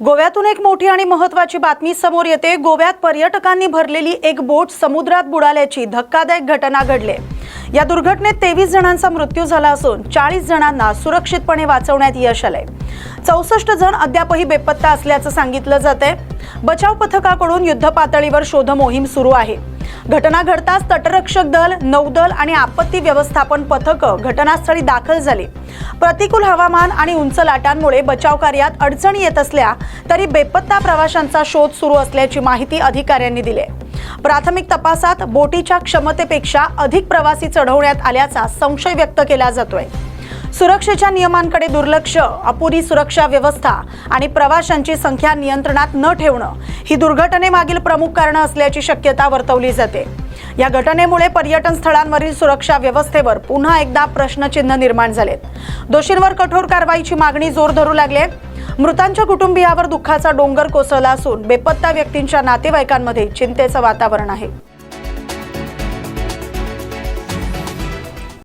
गोव्यातून एक मोठी आणि महत्त्वाची बातमी समोर येते। गोव्यात पर्यटकांनी भरलेली एक बोट समुद्रात बुडाल्याची धक्कादायक घटना घडली। या दुर्घटनेत 23 जणांचा मृत्यू झाला असून 40 जणांना सुरक्षितपणे वाचवण्यात यश आले। 64 जण अद्यापही बेपत्ता असल्याचं सांगितलं जातंय। बचाव पथकाकडून युद्धपातळीवर शोध मोहीम सुरू आहे। घटना घडताच तटरक्षक दल, नौदल आणि आपत्ती व्यवस्थापन पथकं घटनास्थळी दाखल झाली। प्रतिकूल हवामान आणि उंच लाटांमुळे बचाव कार्यात अडचणी येत असल्या तरी बेपत्ता प्रवाशांचा शोध सुरू असल्याची माहिती अधिकाऱ्यांनी दिली। प्राथमिक तपासात बोटीच्या क्षमतेपेक्षा अधिक प्रवासी चढवण्यात आल्याचा संशय व्यक्त केला जातोय। सुरक्षेच्या नियमांकडे दुर्लक्ष, अपुरी सुरक्षा व्यवस्था आणि प्रवाशांची संख्या नियंत्रणात न ठेवणं ही दुर्घटनेमागील प्रमुख कारणं असल्याची शक्यता वर्तवली जाते। या घटनेमुळे पर्यटन स्थळांवरील सुरक्षा व्यवस्थेवर पुन्हा एकदा प्रश्नचिन्ह निर्माण झालेत। दोषींवर कठोर कारवाईची मागणी जोर धरू लागली। मृतांच्या कुटुंबियावर दुःखाचा डोंगर कोसळला असून बेपत्ता व्यक्तींच्या नातेवाईकांमध्ये चिंतेचं वातावरण आहे।